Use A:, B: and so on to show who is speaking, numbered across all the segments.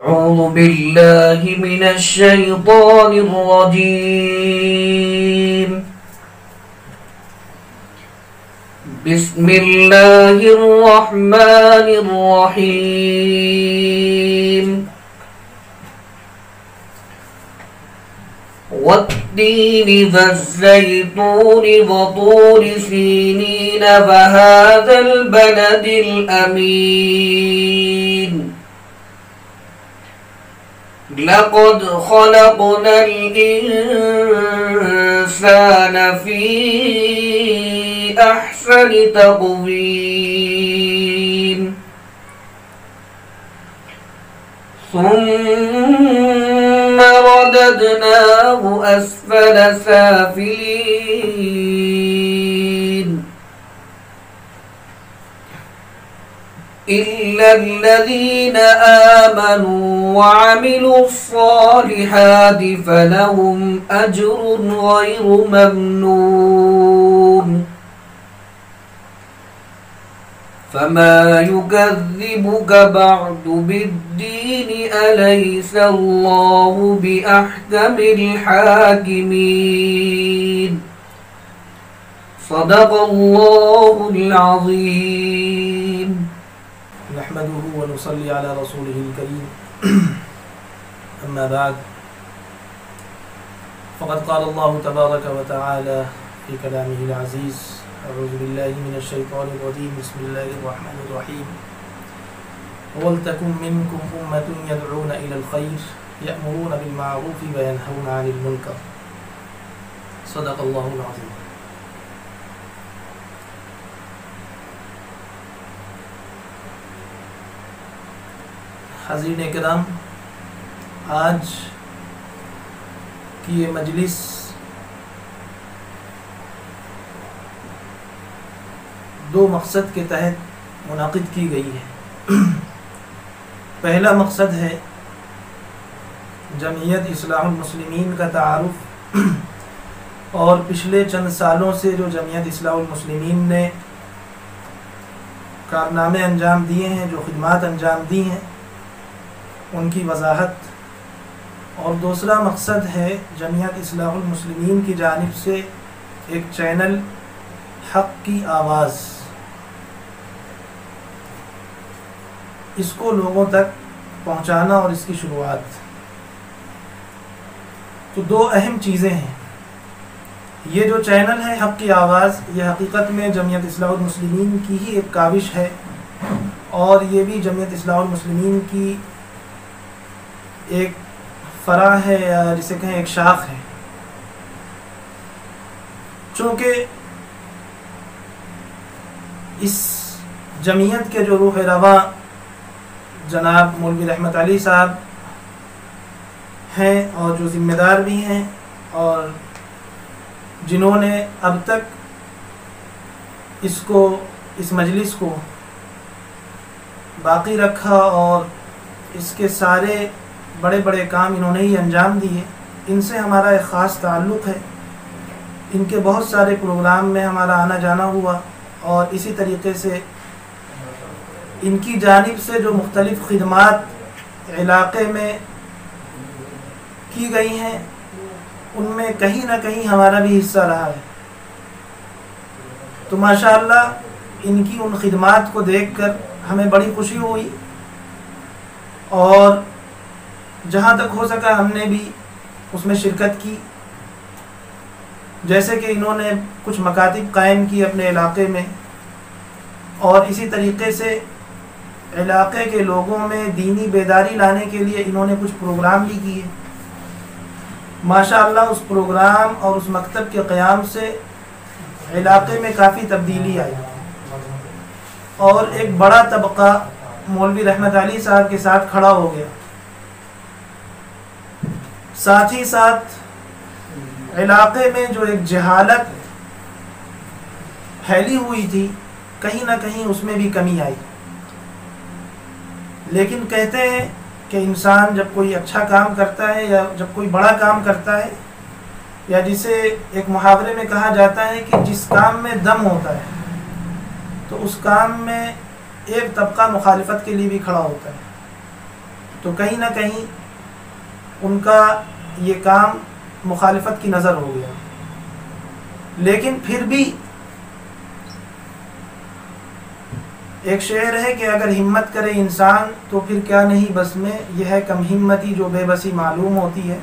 A: أعوذ بالله من الشيطان الرجيم. بسم الله الرحمن الرحيم. والتين والزيتون وطور سينين وهذا البلد الأمين. لقد خلقنا الإنسان في أحسن تقويم ثم رددناه أسفل سافلين إلا الذين آمنوا وعملوا الصالحات فلهم أجر غير ممنون. فما يكذبك بعد بالدين أليس الله بأحكم الحاكمين. صدق الله العظيم.
B: نحمده ونصلي على رسوله الكريم. أما بعد فقد قال الله تبارك وتعالى في كلامه العزيز: أعوذ بالله من الشيطان الرجيم. بسم الله الرحمن الرحيم. ولتكن منكم أمة يدعون إلى الخير يأمرون بالمعروف وينهون عن المنكر. صدق الله العظيم. حاضرین کرام، آج کی یہ مجلس دو مقصد کے تحت منعقد کی گئی ہے۔ پہلا مقصد ہے جمعیت اصلاح المسلمین کا تعارف، اور پچھلے چند سالوں سے جو جمعیت اصلاح المسلمین نے کارنامے انجام دیے ہیں، جو خدمات انجام دی ہیں، ان کی وضاحت۔ اور دوسرا مقصد ہے جمعیت اصلاح المسلمین کی جانب سے ایک چینل حق کی آواز، اس کو لوگوں تک پہنچانا اور اس کی شروعات۔ تو دو اہم چیزیں ہیں۔ یہ جو چینل ہے حق کی آواز، یہ حقیقت میں جمعیت اصلاح المسلمین کی ہی ایک کاوش ہے، اور یہ بھی جمعیت اصلاح المسلمین کی ایک فرع ہے، یا جسے کہیں ایک شاخ ہے۔ چونکہ اس جمعیت کے جو روح رواں جناب مولوی رحمت علی صاحب ہیں، اور جو ذمہ دار بھی ہیں، اور جنہوں نے اب تک اس مجلس کو باقی رکھا اور اس کے سارے بڑے بڑے کام انہوں نے ہی انجام دیے، ان سے ہمارا ایک خاص تعلق ہے۔ ان کے بہت سارے پروگرام میں ہمارا آنا جانا ہوا، اور اسی طریقے سے ان کی جانب سے جو مختلف خدمات علاقے میں کی گئی ہیں، ان میں کہیں نہ کہیں ہمارا بھی حصہ رہا ہے۔ تو ماشاءاللہ ان کی ان خدمات کو دیکھ کر ہمیں بڑی خوشی ہوئی، اور جہاں تک ہو سکا ہم نے بھی اس میں شرکت کی۔ جیسے کہ انہوں نے کچھ مکاتب قائم کی اپنے علاقے میں، اور اسی طریقے سے علاقے کے لوگوں میں دینی بیداری لانے کے لیے انہوں نے کچھ پروگرام بھی کیے۔ ماشاءاللہ اس پروگرام اور اس مکتب کے قیام سے علاقے میں کافی تبدیلی آئی، اور ایک بڑا طبقہ مولوی رحمت علی صاحب کے ساتھ کھڑا ہو گیا۔ ساتھ ہی ساتھ علاقے میں جو ایک جہالت پھیلی ہوئی تھی، کہیں نہ کہیں اس میں بھی کمی آئی۔ لیکن کہتے ہیں کہ انسان جب کوئی اچھا کام کرتا ہے، یا جب کوئی بڑا کام کرتا ہے، یا جسے ایک محاورے میں کہا جاتا ہے کہ جس کام میں دم ہوتا ہے، تو اس کام میں ایک طبقہ مخالفت کے لیے بھی کھڑا ہوتا ہے۔ تو کہیں نہ کہیں ان کا یہ کام مخالفت کی نظر ہو گیا. لیکن پھر بھی ایک شعر ہے کہ اگر ہمت کرے انسان تو پھر کیا نہیں بس میں، یہ ہے کم ہمتی جو بے بسی معلوم ہوتی ہے.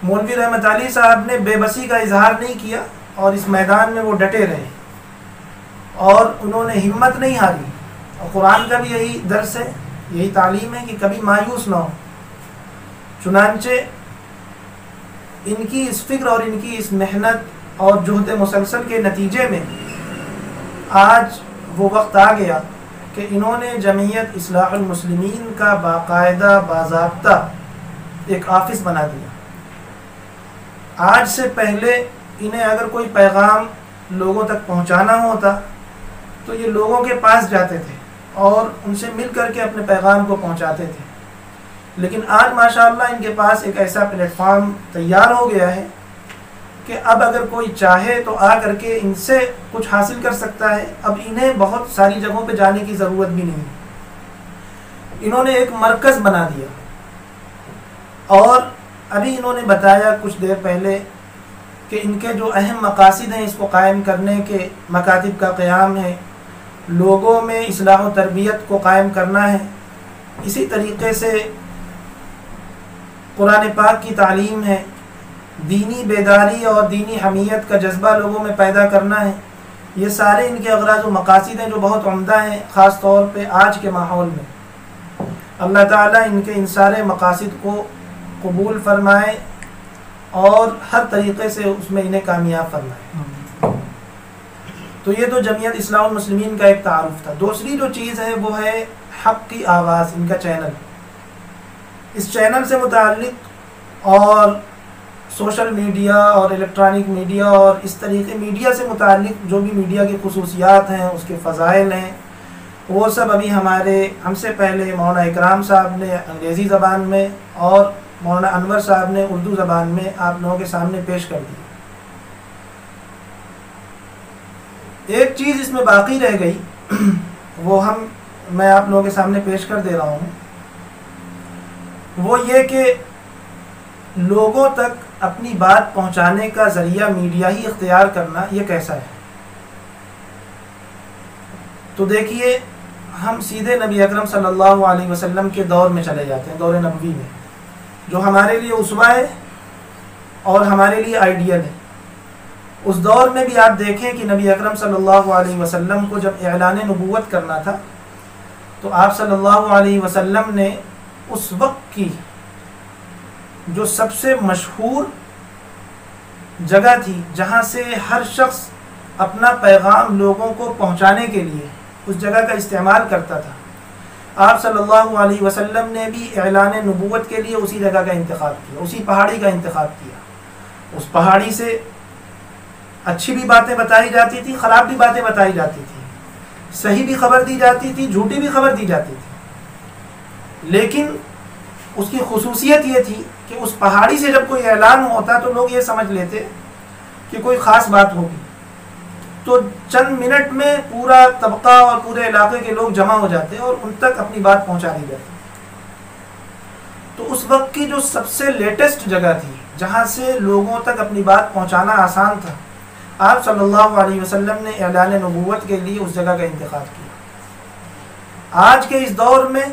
B: مولوی رحمت علی صاحب نے بے بسی کا اظہار نہیں کیا اور اس میدان میں وہ ڈٹے رہے اور انہوں نے ہمت نہیں ہاری. اور قرآن کا بھی یہی درس ہے، یہی تعلیم ہے کہ کبھی مایوس نہ ہو. چنانچہ ان کی اس فکر اور ان کی اس محنت اور جہد مسلسل کے نتیجے میں آج وہ وقت آ گیا کہ انہوں نے جمعیت اصلاح المسلمین کا باقاعدہ باضابطہ ایک آفس بنا دیا. آج سے پہلے انہیں اگر کوئی پیغام لوگوں تک پہنچانا ہوتا تو یہ لوگوں کے پاس جاتے تھے اور ان سے مل کر کے اپنے پیغام کو پہنچاتے تھے. لیکن آج ماشاءاللہ ان کے پاس ایک ایسا پلیٹ فارم تیار ہو گیا ہے کہ اب اگر کوئی چاہے تو آ کر کے ان سے کچھ حاصل کر سکتا ہے. اب انہیں بہت ساری جگہوں پہ جانے کی ضرورت بھی نہیں. انہوں نے ایک مرکز بنا دیا اور ابھی انہوں نے بتایا کچھ دیر پہلے کہ ان کے جو اہم مقاصد ہیں اس کو قائم کرنے کے، مکاتب کا قیام ہے، لوگوں میں اصلاح و تربیت کو قائم کرنا ہے، اسی طریقے سے قرآن پاک کی تعلیم ہے، دینی بیداری اور دینی حمیت کا جذبہ لوگوں میں پیدا کرنا ہے. یہ سارے ان کے اغراض و مقاصد ہیں جو بہت عمدہ ہیں، خاص طور پہ آج کے ماحول میں. اللہ تعالیٰ ان کے ان سارے مقاصد کو قبول فرمائے اور ہر طریقے سے اس میں انہیں کامیاب فرمائے. تو یہ تو جمعیت اصلاح المسلمین کا ایک تعارف تھا. دوسری جو چیز ہے وہ ہے حق کی آواز، ان کا چینل. اس چینل سے متعلق اور سوشل میڈیا اور الیکٹرانک میڈیا اور اس طریقے میڈیا سے متعلق جو بھی میڈیا کی خصوصیات ہیں، اس کے فضائل ہیں، وہ سب ابھی ہم سے پہلے مولانا اکرام صاحب نے انگریزی زبان میں اور مولانا انور صاحب نے اردو زبان میں آپ لوگوں کے سامنے پیش کر دی. ایک چیز اس میں باقی رہ گئی، وہ میں آپ لوگوں کے سامنے پیش کر دے رہا ہوں. وہ یہ کہ لوگوں تک اپنی بات پہنچانے کا ذریعہ میڈیا ہی اختیار کرنا یہ کیسا ہے. تو دیکھیے، ہم سیدھے نبی اکرم صلی اللہ علیہ وسلم کے دور میں چلے جاتے ہیں، دور نبوی میں، جو ہمارے لیے اسوہ ہے اور ہمارے لیے آئیڈیل ہے. اس دور میں بھی آپ دیکھیں کہ نبی اکرم صلی اللہ علیہ وسلم کو جب اعلان نبوت کرنا تھا تو آپ صلی اللہ علیہ وسلم نے اس وقت کی جو سب سے مشہور جگہ تھی جہاں سے ہر شخص اپنا پیغام لوگوں کو پہنچانے کے لیے اس جگہ کا استعمال کرتا تھا، آپ صلی اللہ علیہ وسلم نے بھی اعلان نبوت کے لیے اسی جگہ کا انتخاب کیا، اسی پہاڑی کا انتخاب کیا. اس پہاڑی سے اچھی بھی باتیں بتائی جاتی تھی، خراب بھی باتیں بتائی جاتی تھی، صحیح بھی خبر دی جاتی تھی، جھوٹی بھی خبر دی جاتی تھی. لیکن اس کی خصوصیت یہ تھی کہ اس پہاڑی سے جب کوئی اعلان ہوتا تو لوگ یہ سمجھ لیتے کہ کوئی خاص بات ہوگی، تو چند منٹ میں پورا طبقہ اور پورے علاقے کے لوگ جمع ہو جاتے اور ان تک اپنی بات پہنچا دی جاتی. تو اس وقت کی جو سب سے لیٹسٹ جگہ تھی جہاں سے لوگوں تک اپنی بات پہنچانا آسان تھا، آپ صلی اللہ علیہ وسلم نے اعلان نبوت کے لیے اس جگہ کا انتخاب کیا. آج کے اس دور میں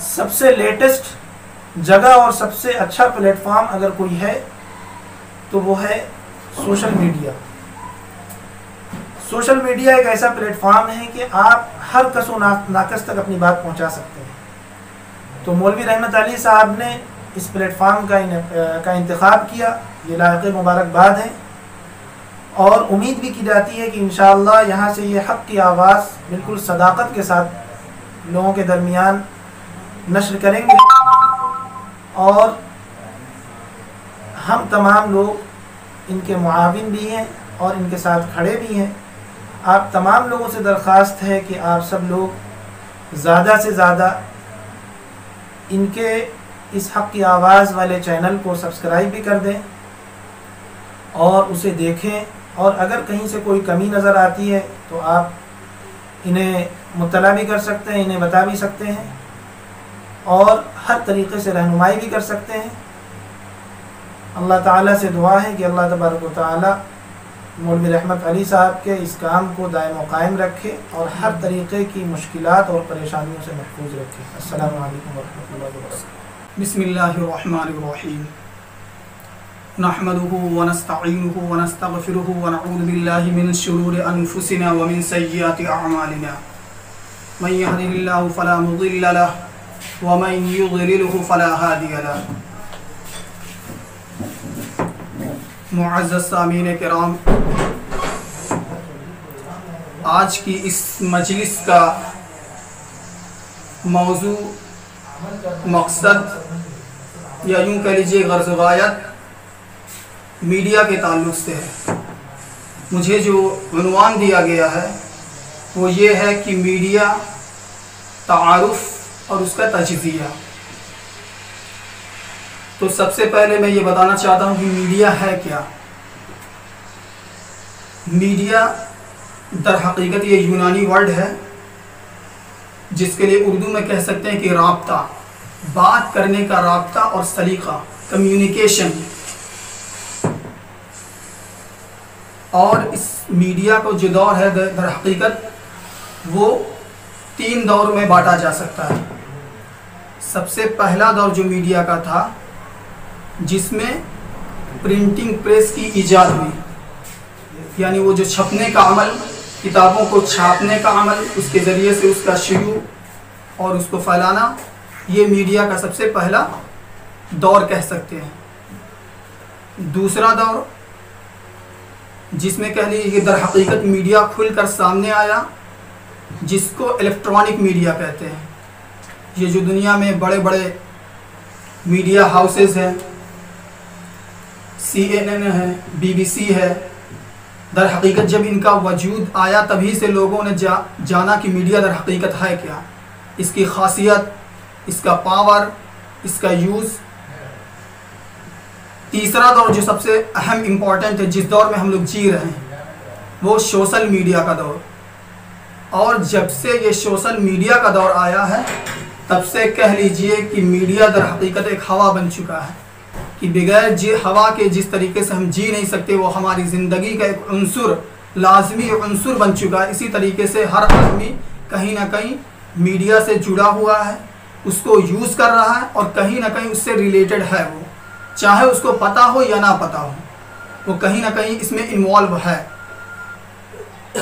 B: سب سے لیٹسٹ جگہ اور سب سے اچھا پلیٹ فارم اگر کوئی ہے تو وہ ہے سوشل میڈیا. سوشل میڈیا ایک ایسا پلیٹ فارم ہے کہ آپ ہر کس و ناقص تک اپنی بات پہنچا سکتے ہیں. تو مولوی رحمت علی صاحب نے اس پلیٹ فارم کا انتخاب کیا، یہ لائق مبارکباد ہے اور امید بھی کی جاتی ہے کہ انشاءاللہ یہاں سے یہ حق کی آواز بالکل صداقت کے ساتھ لوگوں کے درمیان نشر کریں گے اور ہم تمام لوگ ان کے معاون بھی ہیں اور ان کے ساتھ کھڑے بھی ہیں. آپ تمام لوگوں سے درخواست ہے کہ آپ سب لوگ زیادہ سے زیادہ ان کے اس حق کی آواز والے چینل کو سبسکرائب بھی کر دیں اور اسے دیکھیں، اور اگر کہیں سے کوئی کمی نظر آتی ہے تو آپ انہیں مطلع بھی کر سکتے ہیں، انہیں بتا بھی سکتے ہیں. اور ہر طریقے سے رہنمائی بھی کر سکتے ہیں۔ اللہ تعالیٰ سے دعا ہے کہ اللہ تبارک و تعالیٰ مولوی رحمت علی صاحب کے اس کام کو دائم و قائم رکھے اور ہر طریقے کی مشکلات اور پریشانیوں سے محفوظ رکھے۔ السلام علیکم ورحمۃ اللہ وبرکاتہ۔
C: بسم اللہ الرحمن الرحیم، نحمده ونستعینه ونستغفره ونعوذ باللہ من شرور انفسنا ومن سیئات اعمالنا، من يهده الله فلا مضل له ومن يضلله فلا هادي له۔ معزز سامعین کرام، آج کی اس مجلس کا موضوع، مقصد یا یوں کہہ لیجیے غرض و غایت میڈیا کے تعلق سے ہے۔ مجھے جو عنوان دیا گیا ہے وہ یہ ہے کہ میڈیا، تعارف اور اس کا تجزیہ۔ تو سب سے پہلے میں یہ بتانا چاہتا ہوں کہ میڈیا ہے کیا۔ میڈیا در حقیقت یہ یونانی ورڈ ہے جس کے لیے اردو میں کہہ سکتے ہیں کہ رابطہ، بات کرنے کا رابطہ اور سلیقہ، کمیونیکیشن۔ اور اس میڈیا کو جو دور ہے در حقیقت وہ 3 دور میں بانٹا جا سکتا ہے۔ سب سے پہلا دور جو میڈیا کا تھا، جس میں پرنٹنگ پریس کی ایجاد ہوئی، یعنی وہ جو چھپنے کا عمل، کتابوں کو چھاپنے کا عمل، اس کے ذریعے سے اس کا شیوع اور اس کو پھیلانا، یہ میڈیا کا سب سے پہلا دور کہہ سکتے ہیں۔ دوسرا دور جس میں کہہ لیجیے کہ در حقیقت میڈیا کھل کر سامنے آیا، جس کو الیکٹرانک میڈیا کہتے ہیں۔ یہ جو دنیا میں بڑے بڑے میڈیا ہاؤسز ہیں، CNN ہے، BBC ہے، در حقیقت جب ان کا وجود آیا تبھی سے لوگوں نے جانا کہ میڈیا در حقیقت ہے کیا، اس کی خاصیت، اس کا پاور، اس کا یوز۔ تیسرا دور جو سب سے اہم امپورٹنٹ ہے، جس دور میں ہم لوگ جی رہے ہیں، وہ سوشل میڈیا کا دور۔ اور جب سے یہ سوشل میڈیا کا دور آیا ہے، تب سے کہہ لیجئے کہ میڈیا در حقیقت ایک ہوا بن چکا ہے کہ بغیر ہوا کے جس طریقے سے ہم جی نہیں سکتے، وہ ہماری زندگی کا ایک عنصر، لازمی عنصر بن چکا ہے۔ اسی طریقے سے ہر آدمی کہیں نہ کہیں میڈیا سے جڑا ہوا ہے، اس کو یوز کر رہا ہے اور کہیں نہ کہیں اس سے ریلیٹڈ ہے، وہ چاہے اس کو پتہ ہو یا نہ پتہ ہو، وہ کہیں نہ کہیں اس میں انوالو ہے۔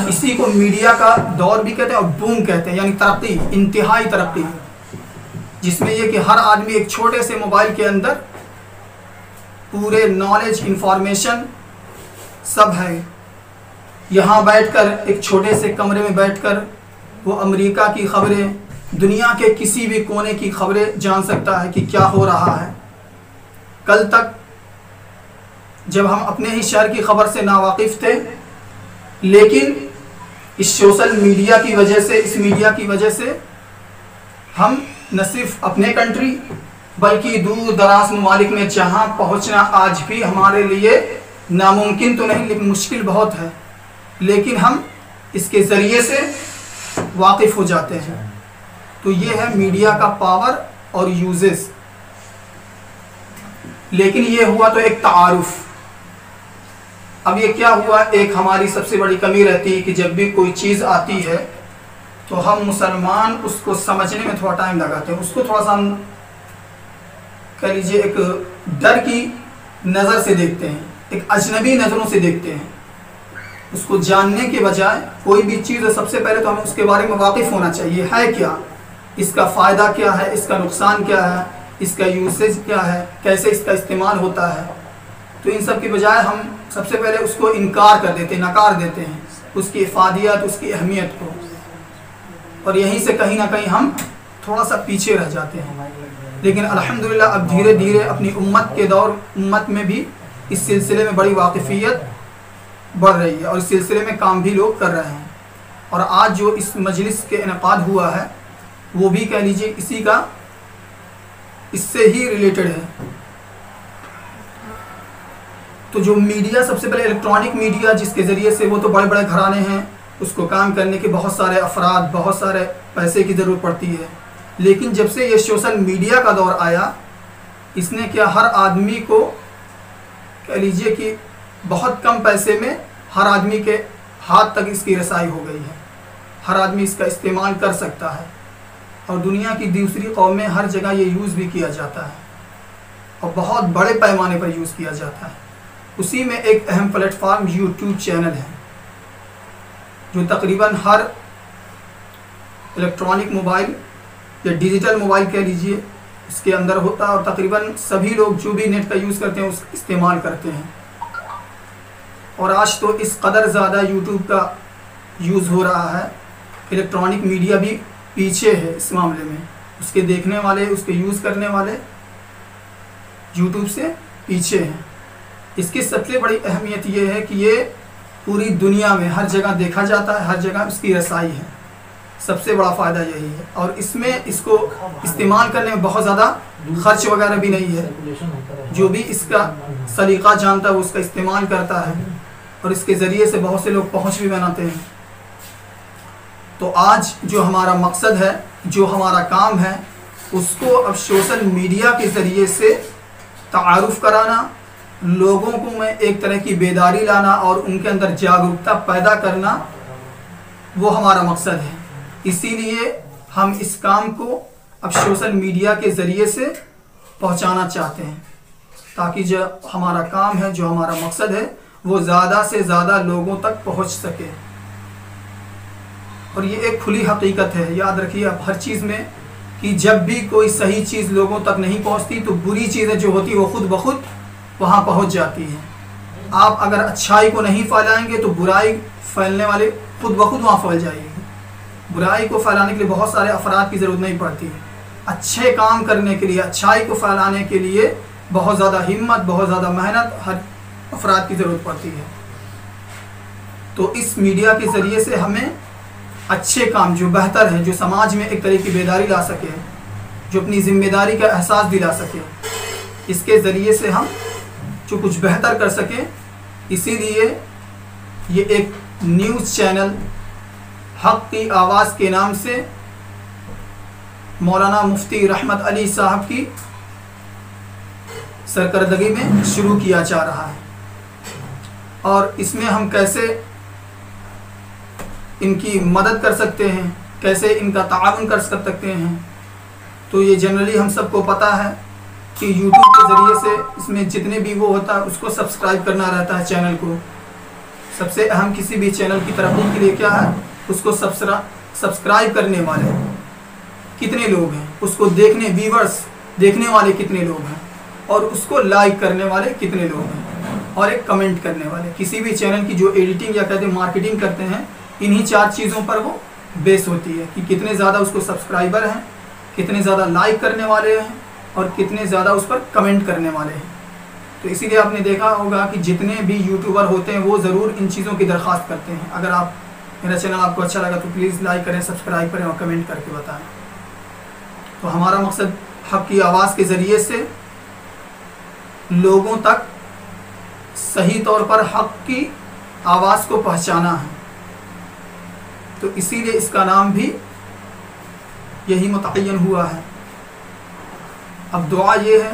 C: اسی کو میڈیا کا دور بھی کہتے ہیں اور بوم کہتے ہیں، یعنی ترقی، انتہائی ترقی، جس میں یہ کہ ہر آدمی ایک چھوٹے سے موبائل کے اندر پورے نالج، انفارمیشن سب ہے۔ یہاں بیٹھ کر، ایک چھوٹے سے کمرے میں بیٹھ کر، وہ امریکہ کی خبریں، دنیا کے کسی بھی کونے کی خبریں جان سکتا ہے کہ کیا ہو رہا ہے۔ کل تک جب ہم اپنے ہی شہر کی خبر سے ناواقف تھے، لیکن اس سوشل میڈیا کی وجہ سے، اس میڈیا کی وجہ سے ہم نہ صرف اپنے کنٹری بلکہ دور دراز ممالک میں جہاں پہنچنا آج بھی ہمارے لیے ناممکن تو نہیں لیکن مشکل بہت ہے، لیکن ہم اس کے ذریعے سے واقف ہو جاتے ہیں۔ تو یہ ہے میڈیا کا پاور اور یوزز۔ لیکن یہ ہوا تو ایک تعارف۔ اب یہ کیا ہوا، ایک ہماری سب سے بڑی کمی رہتی ہے کہ جب بھی کوئی چیز آتی ہے تو ہم مسلمان اس کو سمجھنے میں تھوڑا ٹائم لگاتے ہیں، اس کو تھوڑا سا ہم کہہ لیجیے ایک ڈر کی نظر سے دیکھتے ہیں، ایک اجنبی نظروں سے دیکھتے ہیں۔ اس کو جاننے کے بجائے کوئی بھی چیز ہے، سب سے پہلے تو ہمیں اس کے بارے میں واقف ہونا چاہیے، ہے کیا، اس کا فائدہ کیا ہے، اس کا نقصان کیا ہے، اس کا یوسیج کیا ہے، کیسے اس کا استعمال ہوتا ہے۔ تو ان سب کی بجائے ہم سب سے پہلے اس کو انکار کر دیتے ہیں، نکار دیتے ہیں اس کی افادیت، اس کی اہمیت کو، اور یہیں سے کہیں نہ کہیں ہم تھوڑا سا پیچھے رہ جاتے ہیں۔ لیکن الحمدللہ اب دھیرے دھیرے اپنی امت کے دور، امت میں بھی اس سلسلے میں بڑی واقفیت بڑھ رہی ہے اور اس سلسلے میں کام بھی لوگ کر رہے ہیں۔ اور آج جو اس مجلس کے انعقاد ہوا ہے وہ بھی کہہ لیجیے اسی کا، اس سے ہی ریلیٹڈ ہے۔ تو جو میڈیا سب سے پہلے الیکٹرانک میڈیا، جس کے ذریعے سے، وہ تو بڑے بڑے گھرانے ہیں، اس کو کام کرنے کے بہت سارے افراد، بہت سارے پیسے کی ضرورت پڑتی ہے، لیکن جب سے یہ سوشل میڈیا کا دور آیا اس نے کیا ہر آدمی کو کہہ لیجئے کہ بہت کم پیسے میں ہر آدمی کے ہاتھ تک اس کی رسائی ہو گئی ہے، ہر آدمی اس کا استعمال کر سکتا ہے، اور دنیا کی دوسری قوم میں ہر جگہ یہ یوز بھی کیا جاتا ہے اور بہت بڑے پیمانے پر یوز کیا جاتا ہے۔ اسی میں ایک اہم پلیٹ فارم یوٹیوب چینل ہے جو تقریباً ہر الیکٹرانک موبائل یا ڈیجیٹل موبائل کہہ لیجئے اس کے اندر ہوتا ہے، اور تقریباً سبھی لوگ جو بھی نیٹ کا یوز کرتے ہیں اس استعمال کرتے ہیں۔ اور آج تو اس قدر زیادہ یوٹیوب کا یوز ہو رہا ہے، الیکٹرانک میڈیا بھی پیچھے ہے اس معاملے میں، اس کے دیکھنے والے اس کے یوز کرنے والے یوٹیوب سے پیچھے ہیں۔ اس کی سب سے بڑی اہمیت یہ ہے کہ یہ پوری دنیا میں ہر جگہ دیکھا جاتا ہے، ہر جگہ اس کی رسائی ہے، سب سے بڑا فائدہ یہی ہے۔ اور اس میں اس کو استعمال کرنے میں بہت زیادہ خرچ وغیرہ بھی نہیں ہے، جو بھی اس کا سلیقہ جانتا ہے وہ اس کا استعمال کرتا ہے، اور اس کے ذریعے سے بہت سے لوگ پہنچ بھی بناتے ہیں۔ تو آج جو ہمارا مقصد ہے، جو ہمارا کام ہے، اس کو اب سوشل میڈیا کے ذریعے سے تعارف کرانا، لوگوں کو میں ایک طرح کی بیداری لانا اور ان کے اندر جاگرکتا پیدا کرنا، وہ ہمارا مقصد ہے۔ اسی لیے ہم اس کام کو اب سوشل میڈیا کے ذریعے سے پہنچانا چاہتے ہیں، تاکہ جو ہمارا کام ہے، جو ہمارا مقصد ہے، وہ زیادہ سے زیادہ لوگوں تک پہنچ سکے۔ اور یہ ایک کھلی حقیقت ہے، یاد رکھیے اب ہر چیز میں کہ جب بھی کوئی صحیح چیز لوگوں تک نہیں پہنچتی تو بری چیزیں جو ہوتی وہ خود بخود وہاں پہنچ جاتی ہیں۔ آپ اگر اچھائی کو نہیں پھیلائیں گے تو برائی پھیلنے والے خود بخود وہاں پھیل جائے گی۔ برائی کو پھیلانے کے لیے بہت سارے افراد کی ضرورت نہیں پڑتی ہے، اچھے کام کرنے کے لیے، اچھائی کو پھیلانے کے لیے بہت زیادہ ہمت، بہت زیادہ محنت ہر افراد کی ضرورت پڑتی ہے۔ تو اس میڈیا کے ذریعے سے ہمیں اچھے کام جو بہتر ہیں، جو سماج میں ایک طرح کی بیداری لا سکے، جو اپنی ذمہ داری کا احساس دلا سکے، اس کے ذریعے سے ہم جو کچھ بہتر کر سکیں، اسی لیے یہ ایک نیوز چینل حق کی آواز کے نام سے مولانا مفتی رحمت علی صاحب کی سرکردگی میں شروع کیا جا رہا ہے۔ اور اس میں ہم کیسے ان کی مدد کر سکتے ہیں، کیسے ان کا تعاون کر سکتے ہیں، تو یہ جنرلی ہم سب کو پتہ ہے کہ یوٹیوب کے ذریعے سے اس میں جتنے بھی وہ ہوتا ہے اس کو سبسکرائب کرنا رہتا ہے چینل کو۔ سب سے اہم کسی بھی چینل کی ترقی کے لیے کیا ہے، اس کو سبسکرائب کرنے والے کتنے لوگ ہیں، اس کو ویورز دیکھنے والے کتنے لوگ ہیں، اور اس کو لائک کرنے والے کتنے لوگ ہیں، اور ایک کمنٹ کرنے والے۔ کسی بھی چینل کی جو ایڈیٹنگ یا کہتے ہیں مارکیٹنگ کرتے ہیں، انہی 4 چیزوں پر وہ بیس ہوتی ہے کہ کتنے زیادہ اس کو سبسکرائبر ہیں، کتنے زیادہ لائک کرنے والے ہیں، اور کتنے زیادہ اس پر کمنٹ کرنے والے ہیں۔ تو اسی لیے آپ نے دیکھا ہوگا کہ جتنے بھی یوٹیوبر ہوتے ہیں وہ ضرور ان چیزوں کی درخواست کرتے ہیں۔ اگر میرا چینل آپ کو اچھا لگا تو پلیز لائک کریں، سبسکرائب کریں اور کمنٹ کر کے بتائیں۔ تو ہمارا مقصد حق کی آواز کے ذریعے سے لوگوں تک صحیح طور پر حق کی آواز کو پہنچانا ہے، تو اسی لیے اس کا نام بھی یہی متعین ہوا ہے۔ اب دعا یہ ہے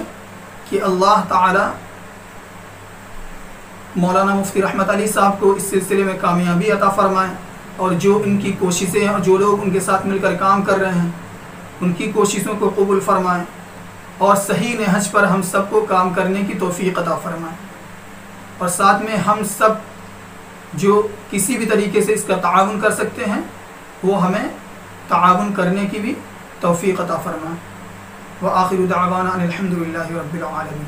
C: کہ اللہ تعالی مولانا مفتی رحمت علی صاحب کو اس سلسلے میں کامیابی عطا فرمائیں، اور جو ان کی کوششیں ہیں اور جو لوگ ان کے ساتھ مل کر کام کر رہے ہیں ان کی کوششوں کو قبول فرمائیں، اور صحیح نہج پر ہم سب کو کام کرنے کی توفیق عطا فرمائیں، اور ساتھ میں ہم سب جو کسی بھی طریقے سے اس کا تعاون کر سکتے ہیں وہ ہمیں تعاون کرنے کی بھی توفیق عطا فرمائیں۔ وآخر دعوانا ان الحمد للہ رب العالمین۔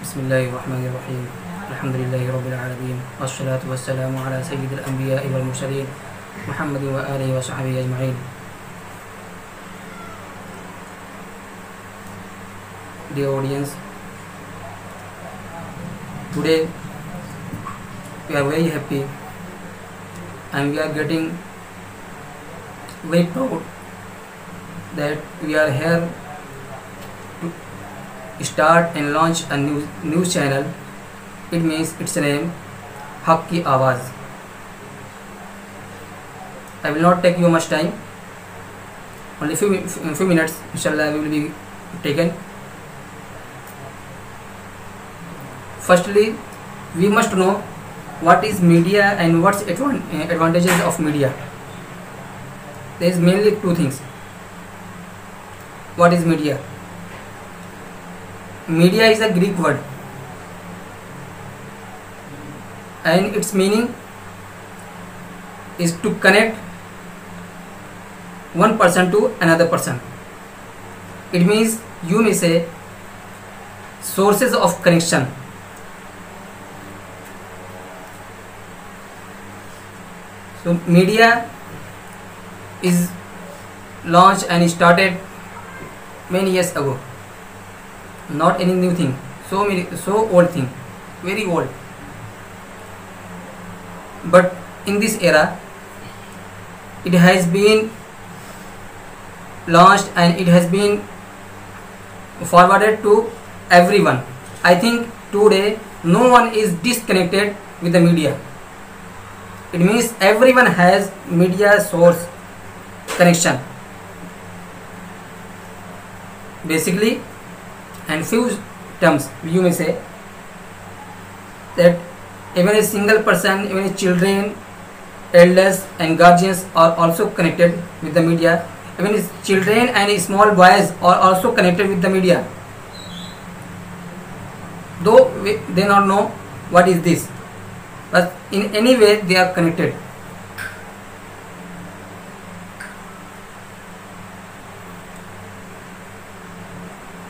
A: بسم اللہ الرحمن الرحیم، الحمد للہ رب العالمین، والصلاة والسلام علی سید الانبیاء والمرسلین محمد وآلہ وصحبہ اجمعین۔ Dear audience, today we are very happy and we are getting very proud that we are here to start and launch a news channel. It means its name Haq Ki Awaaz. I will not take you much time. only few minutes, inshallah, we will be taken. Firstly, we must know what is media and what's advantages of media. There is mainly two things. What is media? Media is a Greek word, and its meaning is to connect one person to another person. It means, you may say, sources of connection. So media is launched and started many years ago. Not any new thing. So old thing, very old. But in this era, it has been launched and it has been forwarded to everyone. I think today no one is disconnected with the media. It means everyone has media source connection. Basically, and few terms, you may say that even a single person, even children, elders and guardians are also connected with the media. Even children and small boys are also connected with the media, though they not know what is this, but in any way they are connected.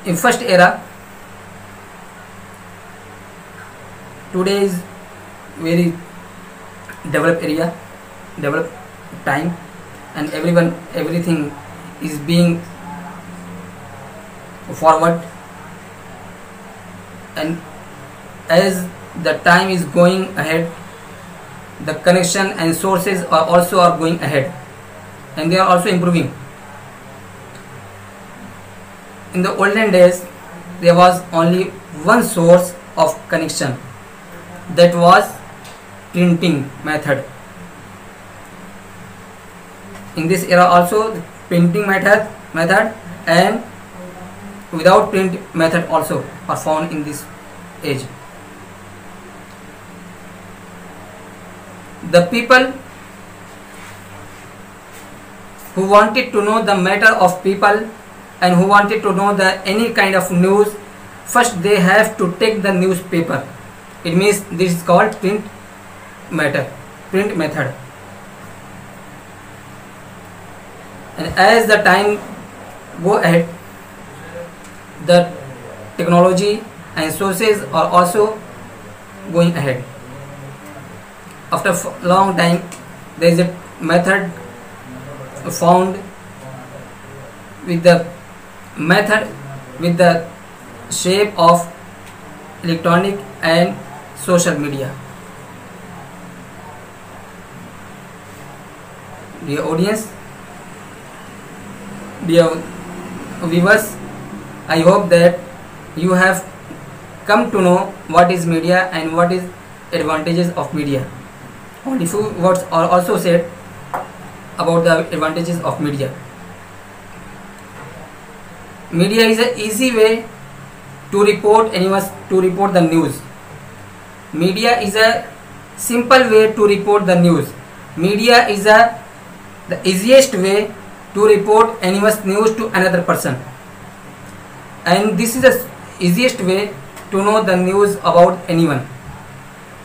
A: In first era, today is very developed area, developed time, and everything is being forward, and as the time is going ahead, the connection and sources are going ahead, and they are also improving. In the olden days, there was only one source of connection, that was printing method. In this era also, the printing method and without print method also are found in this age. The people who wanted to know the matter of people and who wanted to know any kind of news, first they have to take the newspaper. It means this is called print method. And as the time go ahead, the technology and sources are also going ahead. After long time, there is a method found with the shape of electronic and social media. Dear audience, dear viewers, I hope that you have come to know what is media and what is advantages of media. Only few words are also said about the advantages of media. Media is an easy way to report the news. Media is a simple way to report the news. Media is the easiest way to report anyone's news to another person, and this is the easiest way to know the news about anyone.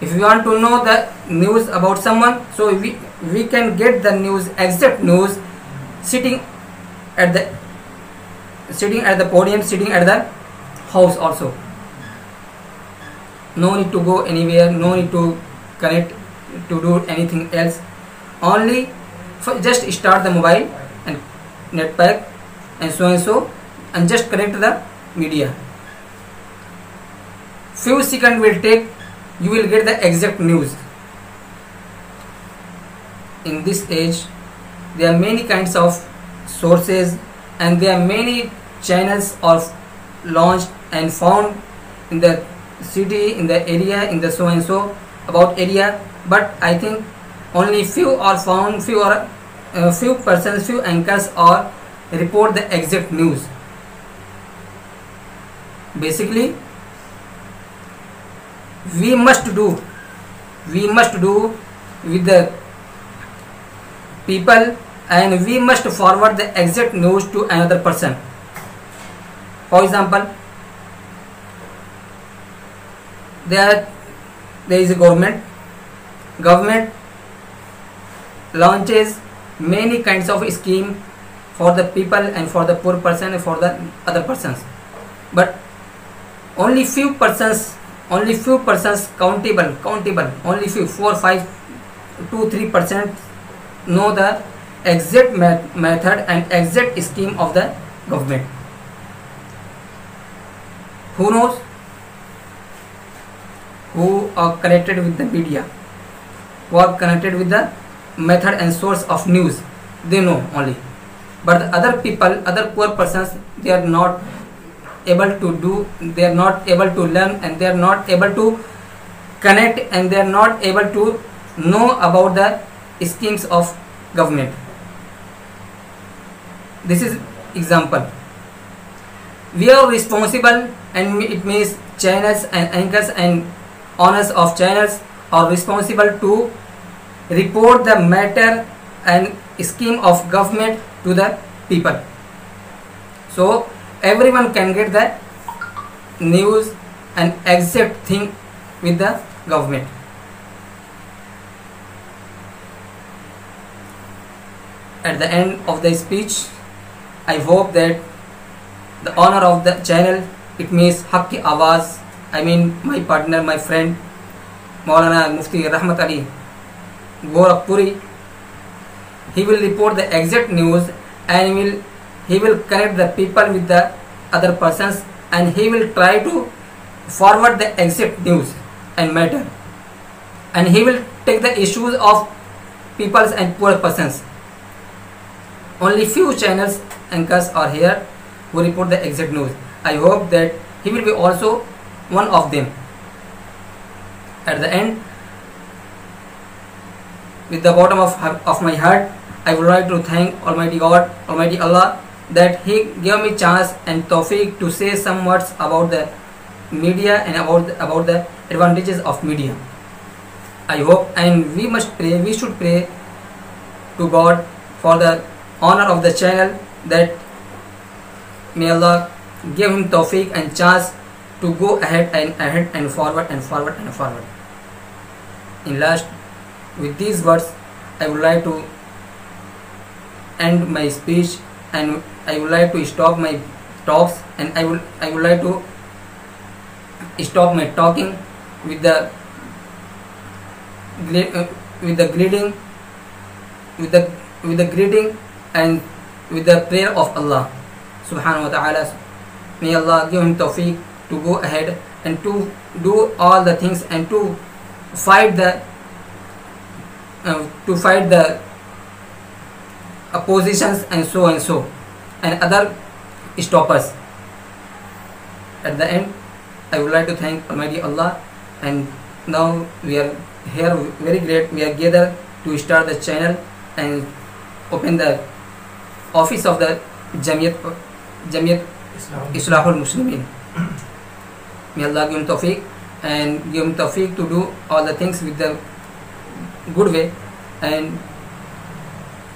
A: If you want to know the news about someone, so we can get the news, exact news, sitting at the podium, sitting at the house also. No need to go anywhere, no need to connect to do anything else. Only just start the mobile and net pack and so and just connect the media. Few seconds will take, you will get the exact news. In this age, there are many kinds of sources and there are many channels are launched and found in the city, in the area, in the so about area, but I think only few are found, few persons, few anchors are report the exact news. Basically, we must do with the people, and we must forward the exact news to another person. For example, there is a government launches many kinds of scheme for the people and for the poor person and for the other persons, but only few persons countable, only few 4, 5, 2, 3% know the exact method and exact scheme of the government. Who knows? Who are connected with the media, who are connected with the method and source of news, they know only. But the other people, other poor persons, they are not able to do, they are not able to learn, and they are not able to connect, and they are not able to know about the schemes of government. This is example. We are responsible, and it means channels and anchors and owners of channels are responsible to report the matter and scheme of government to the people, so everyone can get the news and exact thing with the government. At the end of the speech, I hope that the owner of the channel, it means Haq Ki Awaz, I mean my partner, my friend Maulana Mufti Rahmat Ali Gorakhpuri, he will report the exact news, and he will connect the people with the other persons, and he will try to forward the exact news and matter, and he will take the issues of peoples and poor persons. Only few channels anchors are here who report the exact news. I hope that he will be also one of them. At the end, with the bottom of my heart, I would like to thank Almighty God, Almighty Allah, that He gave me chance and tawfiq to say some words about the media and about the advantages of media. I hope, and we should pray to God for the honor of the channel, that may Allah give him tawfiq and chance to go ahead and forward. In last, with these words, I would like to end my speech, and I would like to stop my talks, and I would like to stop my talking with the greeting and with the prayer of Allah subhanahu wa ta'ala. May Allah give him tawfiq to go ahead and to do all the things, and to fight the oppositions and so and other stoppers. At the end, I would like to thank Almighty Allah, and now we are here very great. We are gathered to start the channel and open the office of the Jamiyat Islahul Muslimin. May Allah give him tawfiq, and give him tawfiq to do all the things with the good way. And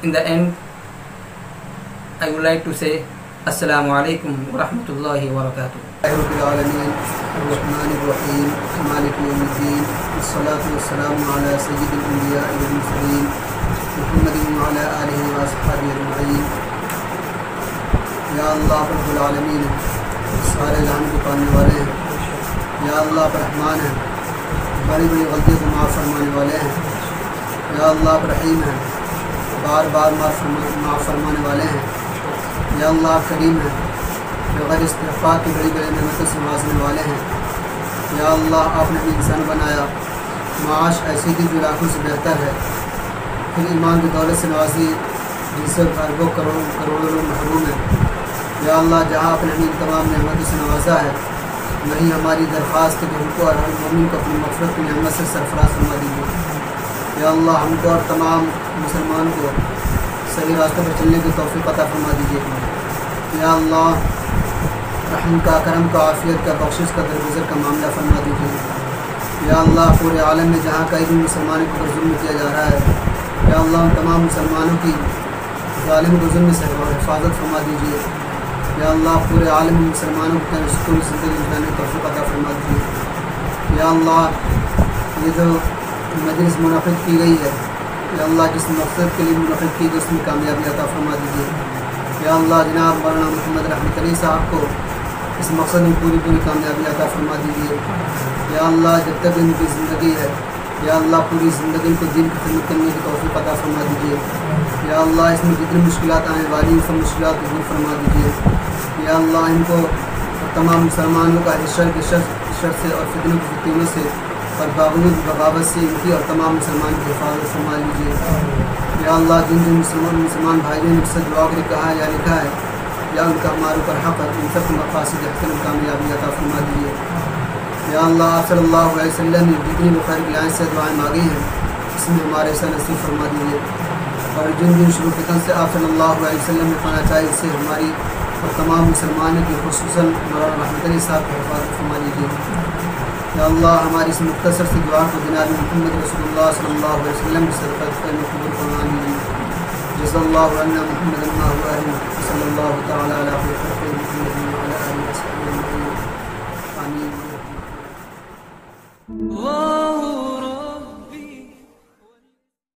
A: in the end, I would like to say Assalamu alaikum wa rahmatullahi wa barakatuh.
C: Rabbil Alameen, Ar-Rahmanir Rahim, Maliki Yawmiddin, Wassalatu wassalamu ala sayyidil anbiya'i wal mursalin, Muhammadin wa ala alihi wa ashabihi ajma'in. Ya Allah Rabbul Alameen, سارے جہان کو پانے والے ہیں. یا اللہ آپ رحمان ہیں, بڑی بڑی غلطیوں کو معاف فرمانے والے ہیں. یا اللہ آپ رحیم ہیں, بار بار معاف فرمانے والے ہیں. یا اللہ آپ کریم ہیں, بغیر استغفار کی بڑی بڑی نعمتوں سے نوازنے والے ہیں. یا اللہ آپ نے بھی انسان بنایا, معاش ایسی تھی جو لاکھوں سے بہتر ہے, پھر ایمان کی دولت سے نوازی جن سے اربوں کروڑوں لوگ محروم ہیں. یا اللہ جہاں آپ نے ہمیں تمام نعمتوں سے نوازا ہے, وہیں ہماری درخواست ہے کہ ہم کو اور ہر مومن کو اپنی مغفرت کی نعمت سے سرفراز فرما دیجیے. یا اللہ ہم کو اور تمام مسلمان کو
D: صحیح راستے پر چلنے کی توفیق عطا فرما دیجیے۔ یا اللہ رحم کا، کرم کا، عافیت کا، بخشش کا، درگزر کا معاملہ فرما دیجیے۔ یا اللہ پورے عالم میں جہاں کئی بھی مسلمانوں کو ظلم کیا جا رہا ہے، یا اللہ ان تمام مسلمانوں کی ظالم کو ظلم سے حفاظت فرما دیجیے۔ یا اللہ پورے عالم میں مسلمانوں کو سکون زندگی گزارنے کی توفیق عطا فرما دیجیے۔ یا اللہ یہ جو مجلس منعقد کی گئی ہے، یا اللہ جس مقصد کے لیے منعقد کی گئی اس میں کامیابی عطا فرما دیجیے۔ یا اللہ جناب مولانا محمد رحمت علی صاحب کو اس مقصد میں پوری کامیابی عطا فرما دیجیے۔ یا اللہ جب تک ان کی زندگی ہے، یا اللہ پوری زندگی کو دین کی خدمت کرنے کی توفیق عطا فرما دیجیے۔ یا اللہ اس میں جتنی مشکلات آنے والی ہیں سب مشکلات کو دور فرما دیجیے۔ یا اللہ ان کو اور تمام مسلمانوں کا شر کے شر سے اور فتنوں کی فتنوں سے اور باوجود بغاوت سے ان کی اور تمام مسلمان کی حفاظت فرما لیجیے۔ یا اللہ جن جن مسلمان بھائیوں نے مقصد دعا کے کہا ہے یا لکھا ہے، یا ان کا ہمارے اوپر حق ہے، ان سب کے مقاصد حسن کامیابی عطا فرما دیجیے۔ یا اللہ صلی اللہ علیہ وسلم نے جتنی بخیر کی سے دعائیں مانگی ہیں اس میں ہمارے سر نصیب فرما دیجیے، اور جن جن شروع فتن سے آپ صلی اللہ علیہ وسلم نے پانا چاہے اس سے ہماری اور تمام مسلمانوں کی خصوصاً مولانا رحمت علی صاحب کی حفاظت فرما دیجیے۔ یا اللہ ہماری اس مختصر سی دعا کو جناب محمد رسول اللہ صلی اللہ علیہ وسلم کی صدقت قبول فرما دیجیے۔ جزا اللہ عنا محمد صلی اللہ تعالیٰ علیہ وسلم آمین۔